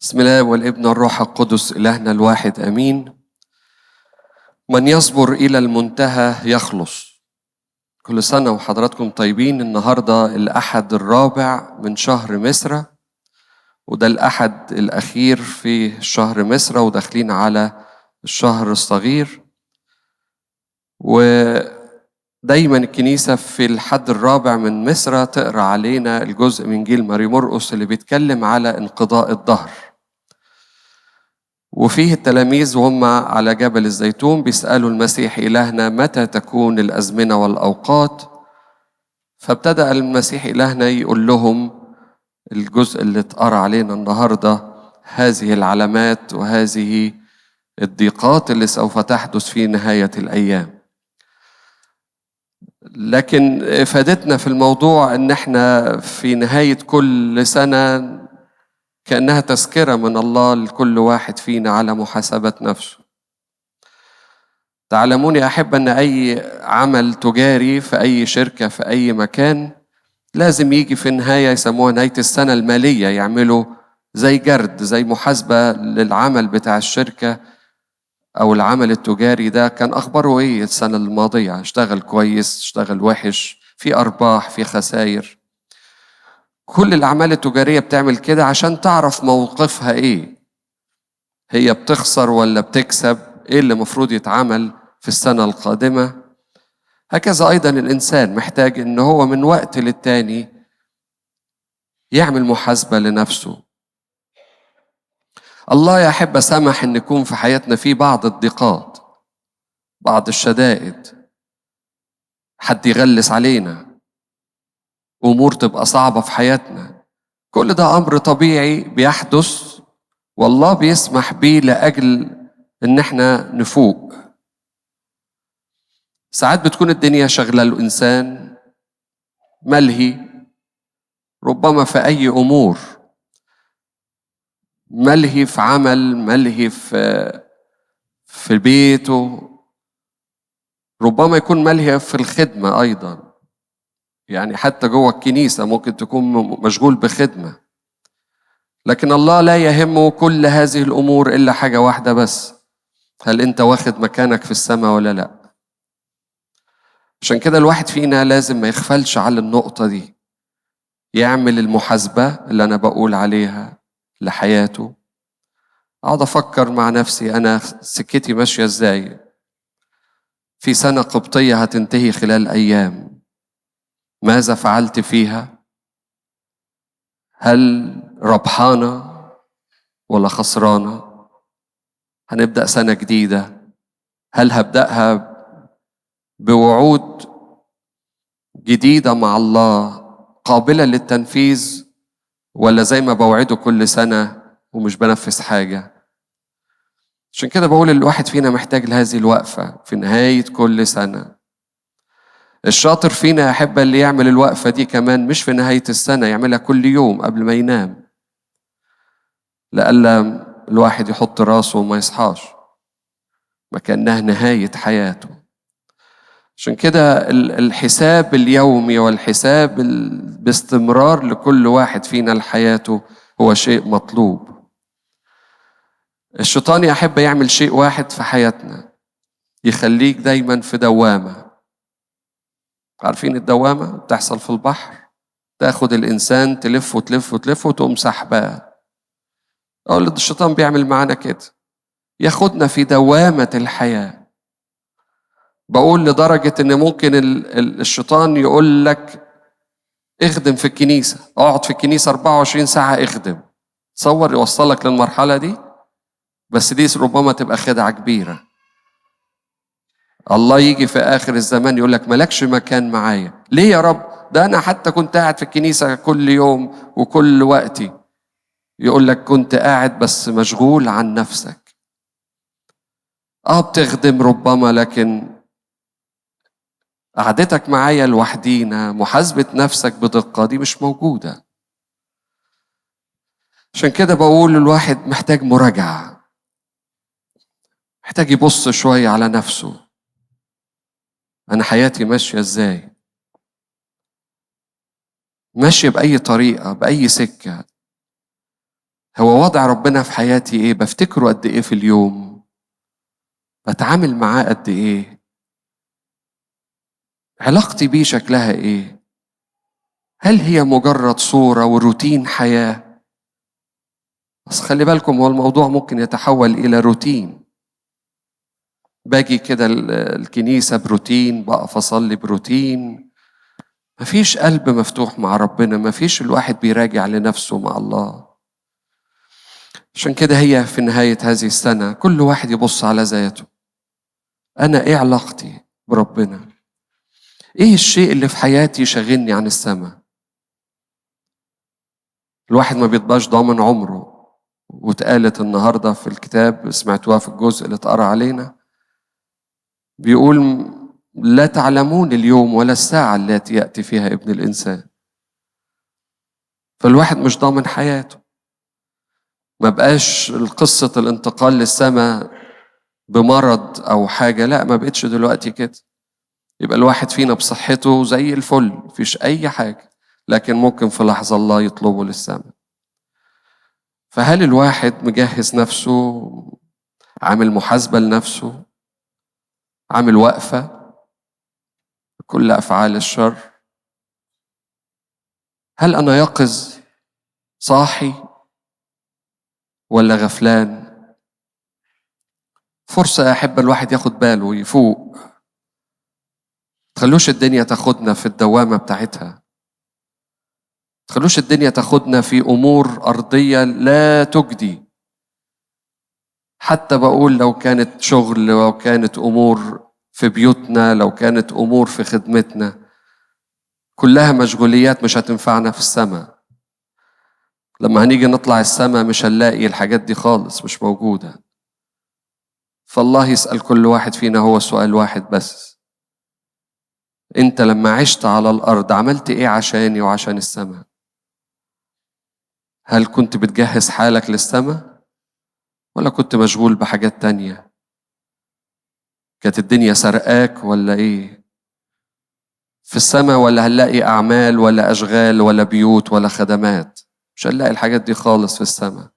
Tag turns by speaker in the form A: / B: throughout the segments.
A: بسم الله والابن والروح القدس إلهنا الواحد أمين. من يصبر إلى المنتهى يخلص. كل سنة وحضراتكم طيبين. النهاردة الأحد الرابع من شهر مصر، وده الأحد الأخير في شهر مصر، وداخلين على الشهر الصغير. ودايما الكنيسة في الحد الرابع من مصر تقرأ علينا الجزء من إنجيل ماري مرقس اللي بيتكلم على انقضاء الدهر. وفيه التلاميذ وهم على جبل الزيتون بيسألوا المسيح إلهنا متى تكون الأزمنة والأوقات. فابتدأ المسيح إلهنا يقول لهم الجزء اللي اتقرأ علينا النهاردة: هذه العلامات وهذه الضيقات اللي سوف تحدث في نهاية الأيام. لكن إفادتنا في الموضوع إن احنا في نهاية كل سنة كأنها تذكرة من الله لكل واحد فينا على محاسبة نفسه. تعلمون يا أحبة أن أي عمل تجاري في أي شركة في أي مكان لازم يجي في النهاية، يسموها نهاية السنة المالية، يعملوا زي جرد، زي محاسبة للعمل بتاع الشركة أو العمل التجاري ده. كان أخباره إيه السنة الماضية؟ اشتغل كويس، اشتغل وحش، في أرباح، في خسائر. كل الأعمال التجارية بتعمل كده عشان تعرف موقفها إيه، هي بتخسر ولا بتكسب، إيه اللي مفروض يتعمل في السنة القادمة. هكذا أيضا الإنسان محتاج إن هو من وقت للتاني يعمل محاسبة لنفسه. الله يا أحبة سمح إن يكون في حياتنا في بعض الضيقات، بعض الشدائد، حد يغلس علينا، أمور تبقى صعبة في حياتنا. كل ده أمر طبيعي بيحدث، والله بيسمح بيه لأجل إن احنا نفوق. ساعات بتكون الدنيا شغلة الإنسان ملهي، ربما في أي أمور، ملهي في عمل، ملهي في بيته، ربما يكون ملهي في الخدمة أيضا. يعني حتى جوه الكنيسة ممكن تكون مشغول بخدمة، لكن الله لا يهمه كل هذه الأمور إلا حاجة واحدة بس: هل أنت واخد مكانك في السماء ولا لا؟ عشان كده الواحد فينا لازم ما يغفلش على النقطة دي، يعمل المحاسبة اللي أنا بقول عليها لحياته. أقعد أفكر مع نفسي أنا سكتي ماشية إزاي في سنة قبطية هتنتهي خلال أيام. ماذا فعلت فيها؟ هل ربحانة ولا خسرانة؟ هنبدأ سنة جديدة، هل هبدأها بوعود جديدة مع الله قابلة للتنفيذ، ولا زي ما بوعده كل سنة ومش بنفذ حاجة؟ عشان كده بقول الواحد فينا محتاج لهذه الوقفة في نهاية كل سنة. الشاطر فينا يا أحبة اللي يعمل الوقفة دي كمان مش في نهاية السنة، يعملها كل يوم قبل ما ينام، لألا الواحد يحط راسه وما يصحاش، ما كأنها نهاية حياته. عشان كده الحساب اليومي والحساب باستمرار لكل واحد فينا لحياته هو شيء مطلوب. الشيطان يا أحبة يعمل شيء واحد في حياتنا، يخليك دايما في دوامة. عارفين الدوامة بتحصل في البحر، تاخد الإنسان تلف وتلف وتلف وتقوم سحباه. أقول الشيطان بيعمل معانا كده، ياخدنا في دوامة الحياة. بقول لدرجة إن ممكن الشيطان يقول لك اخدم في الكنيسة، اقعد في الكنيسة 24 ساعة اخدم. تصور يوصلك للمرحلة دي؟ بس دي ربما تبقى خدعة كبيرة. الله يجي في آخر الزمان يقول لك مالكش مكان معايا. ليه يا رب؟ ده أنا حتى كنت قاعد في الكنيسة كل يوم وكل وقتي. يقول لك كنت قاعد بس مشغول عن نفسك. بتخدم ربما، لكن قعدتك معايا لوحدينا، محاسبة نفسك بدقة دي مش موجودة. عشان كده بقول الواحد محتاج مراجعة، محتاج يبص شوية على نفسه. أنا حياتي ماشية إزاي؟ ماشية بأي طريقة، بأي سكة؟ هو وضع ربنا في حياتي ايه؟ بفتكره قد ايه في اليوم؟ بتعامل معاه قد ايه؟ علاقتي بيه شكلها ايه؟ هل هي مجرد صورة وروتين حياة؟ بس خلي بالكم، هو الموضوع ممكن يتحول إلى روتين. باجي كده الكنيسة بروتين، بقف أصلي بروتين، مفيش قلب مفتوح مع ربنا، مفيش الواحد بيراجع لنفسه مع الله. عشان كده هي في نهاية هذه السنة كل واحد يبص على ذاته. أنا إيه علاقتي بربنا؟ إيه الشيء اللي في حياتي يشغلني عن السماء؟ الواحد ما بيبقاش ضامن عمره. واتقالت النهاردة في الكتاب، سمعتوها في الجزء اللي اتقرأ علينا، بيقول لا تعلمون اليوم ولا الساعة التي يأتي فيها ابن الإنسان. فالواحد مش ضامن حياته. ما بقاش قصة الانتقال للسماء بمرض أو حاجة، لا، ما بقتش دلوقتي كده. يبقى الواحد فينا بصحته زي الفل، مفيش أي حاجة، لكن ممكن في لحظة الله يطلبه للسماء. فهل الواحد مجهز نفسه؟ عامل محاسبة لنفسه؟ عامل وقفة كل أفعال الشر؟ هل أنا يقظ صاحي ولا غفلان؟ فرصة يا أحب الواحد ياخد باله ويفوق. تخلوش الدنيا تاخدنا في الدوامة بتاعتها، تخلوش الدنيا تاخدنا في أمور أرضية لا تجدي. حتى بقول لو كانت شغل، لو كانت أمور في بيوتنا، لو كانت أمور في خدمتنا، كلها مشغوليات مش هتنفعنا في السماء. لما هنيجي نطلع السماء مش هنلاقي الحاجات دي خالص، مش موجودة. فالله يسأل كل واحد فينا هو سؤال واحد بس: انت لما عشت على الأرض عملت ايه عشاني وعشان السماء؟ هل كنت بتجهز حالك للسماء ولا كنت مشغول بحاجات تانية؟ كانت الدنيا سرقاك ولا ايه في السماء؟ ولا هنلاقي أعمال ولا أشغال ولا بيوت ولا خدمات؟ مش هنلاقي الحاجات دي خالص في السماء.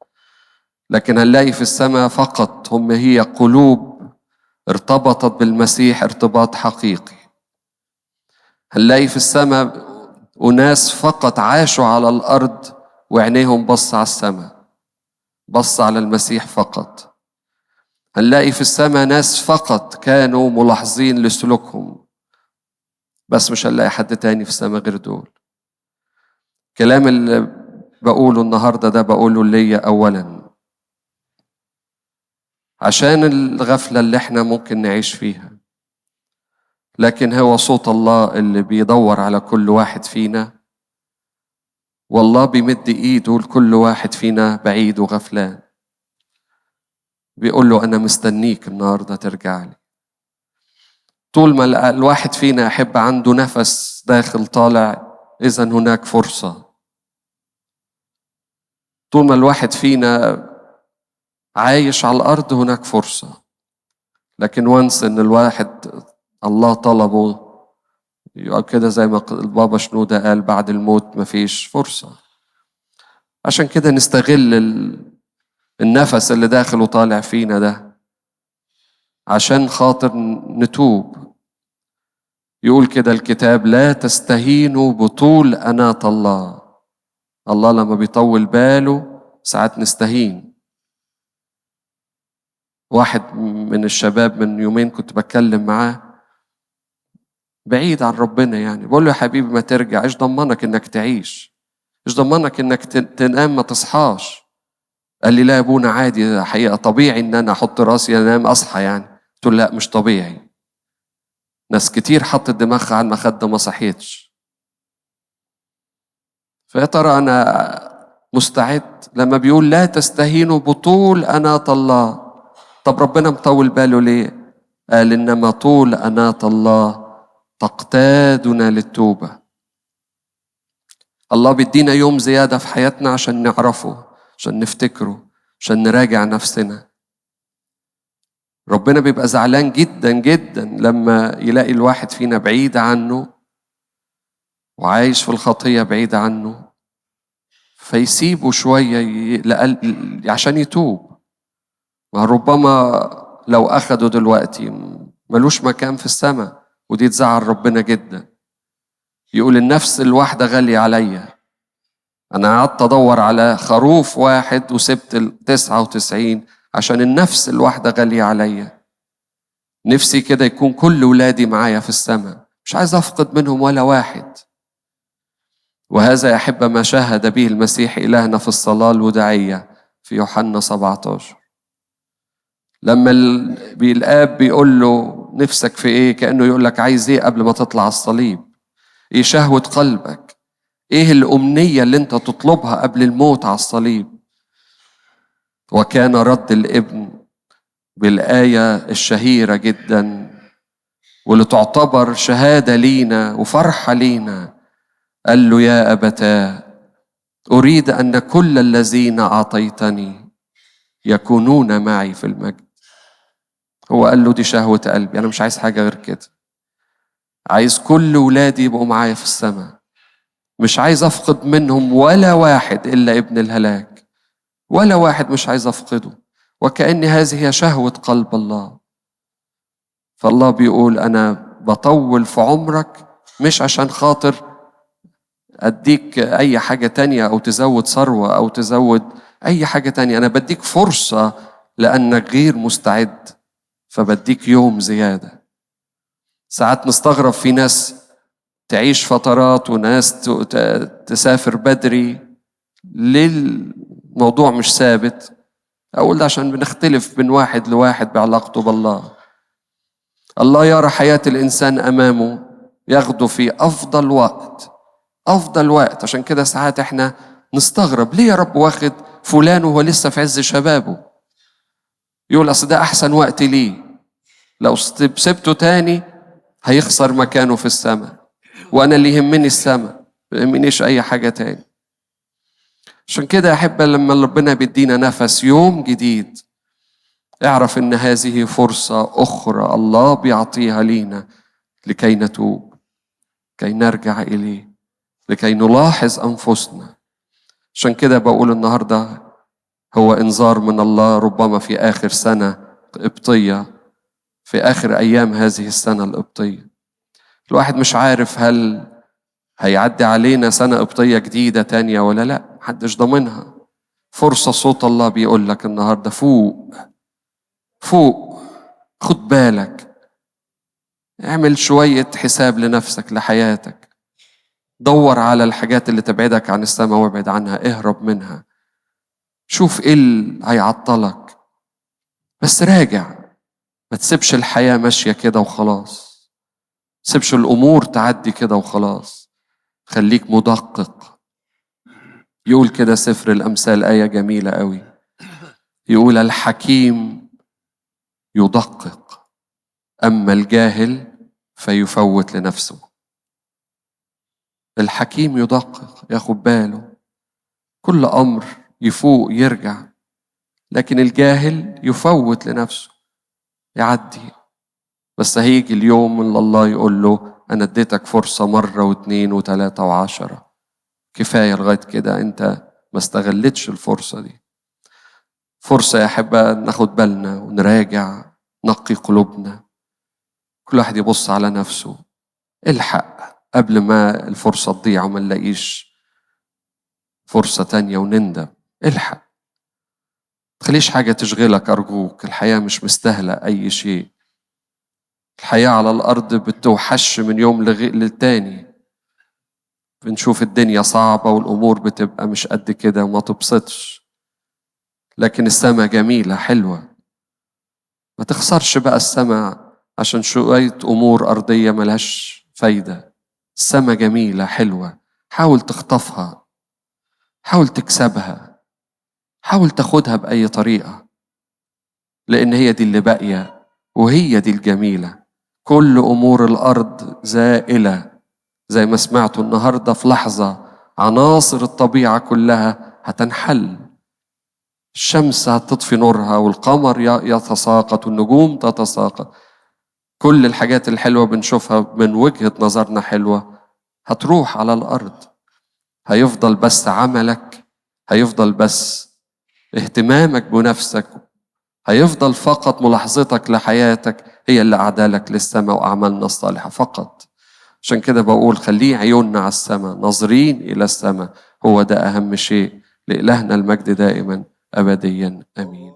A: لكن هنلاقي في السماء فقط هي قلوب ارتبطت بالمسيح ارتباط حقيقي. هنلاقي في السماء أناس فقط عاشوا على الأرض وعينيهم بص على السماء، بص على المسيح فقط. هنلاقي في السماء ناس فقط كانوا ملاحظين لسلوكهم، بس مش هنلاقي حد تاني في السماء غير دول. كلام اللي بقوله النهاردة ده بقوله ليا أولا، عشان الغفلة اللي احنا ممكن نعيش فيها، لكن هو صوت الله اللي بيدور على كل واحد فينا. والله بيمد ايده لكل واحد فينا بعيد وغفلان، بيقول له أنا مستنيك النهاردة ترجع لي. طول ما الواحد فينا يحب عنده نفس داخل طالع، إذن هناك فرصة. طول ما الواحد فينا عايش على الأرض هناك فرصة. لكن وانس إن الواحد الله طلبه، يبقى كده زي ما البابا شنودة قال: بعد الموت مفيش فرصة. عشان كده نستغل النفس اللي داخل وطالع فينا ده عشان خاطر نتوب. يقول كده الكتاب: لا تستهينوا بطول أناة الله. الله لما بيطول باله ساعات نستهين. واحد من الشباب من يومين كنت بتكلم معاه بعيد عن ربنا، يعني بقول له: يا حبيبي ما ترجع، ايش ضمنك انك تعيش؟ ايش ضمنك انك تنام ما تصحاش؟ قال لي: لا يا ابونا عادي، حقيقة طبيعي ان انا احط راسي انام اصحى يعني. قلت له: لا مش طبيعي. ناس كتير حطت دماغها على المخدة ما صحيتش. فيا ترى انا مستعد لما بيقول لا تستهينوا بطول أناة الله؟ طب ربنا مطول باله ليه؟ قال: إنما طول أناة الله تقتادنا للتوبة. الله بيدينا يوم زيادة في حياتنا عشان نعرفه، عشان نفتكره، عشان نراجع نفسنا. ربنا بيبقى زعلان جدا جدا لما يلاقي الواحد فينا بعيد عنه وعايش في الخطية بعيد عنه. فيسيبه شوية عشان يتوب. وربما لو أخده دلوقتي ملوش مكان في السماء، ودي تزعل ربنا جدا. يقول النفس الواحدة غالية عليا، أنا قعدت أدور على خروف واحد وسبت 99 عشان النفس الواحدة غالية عليا. نفسي كده يكون كل ولادي معايا في السماء، مش عايز أفقد منهم ولا واحد. وهذا يا أحبة ما شاهد به المسيح إلهنا في الصلاة الوداعية في يوحنا 17، لما الآب بيقول له نفسك في إيه، كأنه يقول لك عايز إيه قبل ما تطلع الصليب، إيه شهوة قلبك، إيه الأمنية اللي أنت تطلبها قبل الموت على الصليب. وكان رد الابن بالآية الشهيرة جدا واللي تعتبر شهادة لينا وفرحة لينا، قال له يا أبتاه أريد أن كل الذين أعطيتني يكونون معي في المجد. هو قال له دي شهوة قلبي، أنا مش عايز حاجة غير كده. عايز كل ولادي يبقوا معايا في السماء، مش عايز أفقد منهم ولا واحد إلا ابن الهلاك، ولا واحد مش عايز أفقده. وكأن هذه هي شهوة قلب الله. فالله بيقول أنا بطول في عمرك مش عشان خاطر أديك أي حاجة تانية أو تزود ثروة أو تزود أي حاجة تانية، أنا بديك فرصة لأنك غير مستعد، فبديك يوم زيادة. ساعات نستغرب في ناس تعيش فترات وناس تسافر بدري. ليه الموضوع مش ثابت؟ أقول ده عشان بنختلف من واحد لواحد بعلاقته بالله. الله يرى حياة الإنسان أمامه، ياخده في أفضل وقت، أفضل وقت. عشان كده ساعات إحنا نستغرب ليه يا رب واخد فلان وهو لسه في عز شبابه. يقول أصل ده أحسن وقت ليه، لو سبته تاني هيخسر مكانه في السماء، وأنا اللي يهمني السماء، ما يهمنيش أي حاجة تاني. عشان كده أحب لما ربنا بيدينا نفس يوم جديد، اعرف إن هذه فرصة أخرى الله بيعطيها لينا لكي نتوب، لكي نرجع إليه، لكي نلاحظ أنفسنا. عشان كده بقول النهاردة هو إنذار من الله، ربما في آخر سنة قبطية، في آخر أيام هذه السنة القبطية. الواحد مش عارف هل هيعدي علينا سنة قبطية جديدة تانية ولا لا، محدش ضامنها. فرصة صوت الله بيقول لك النهاردة فوق فوق، خد بالك، اعمل شوية حساب لنفسك لحياتك، دور على الحاجات اللي تبعدك عن السماء وابعد عنها، اهرب منها، شوف ايه اللي هيعطلك، بس راجع. ما تسيبش الحياة ماشية كده وخلاص، ما تسيبش الأمور تعدي كده وخلاص، خليك مدقق. يقول كده سفر الأمثال آية جميلة قوي، يقول الحكيم يدقق أما الجاهل فيفوت لنفسه. الحكيم يدقق، ياخد باله، كل أمر يفوق يرجع، لكن الجاهل يفوت لنفسه، يعدي. بس هيجي اليوم اللي الله يقول له أنا اديتك فرصة مرة واثنين وثلاثة وعشرة، كفاية لغاية كده، أنت ما استغلتش الفرصة دي. فرصة يا أحبة ناخد بالنا ونراجع، نقي قلوبنا، كل واحد يبص على نفسه، الحق قبل ما الفرصة تضيع وما نلاقيش فرصة تانية ونندم. الحق، تخليش حاجة تشغلك أرجوك، الحياة مش مستاهلة أي شيء. الحياة على الأرض بتوحش من يوم للتاني، بنشوف الدنيا صعبة والأمور بتبقى مش قد كده وما تبسطش، لكن السماء جميلة حلوة. ما تخسرش بقى السماء عشان شوية أمور أرضية ملهاش فايدة. السماء جميلة حلوة، حاول تخطفها، حاول تكسبها، حاول تاخدها بأي طريقة، لأن هي دي اللي باقية وهي دي الجميلة. كل أمور الأرض زائلة، زي ما سمعتوا النهاردة في لحظة عناصر الطبيعة كلها هتنحل، الشمس هتطفي نورها والقمر يتساقط والنجوم تتساقط، كل الحاجات الحلوة بنشوفها من وجهة نظرنا حلوة هتروح على الأرض، هيفضل بس عملك هيفضل بس اهتمامك بنفسك، هيفضل فقط ملاحظتك لحياتك هي اللي أعدالك للسماء وأعمالنا الصالحة فقط. عشان كده بقول خليه عيوننا على السماء، ناظرين إلى السماء، هو ده أهم شيء. لإلهنا المجد دائما أبديا آمين.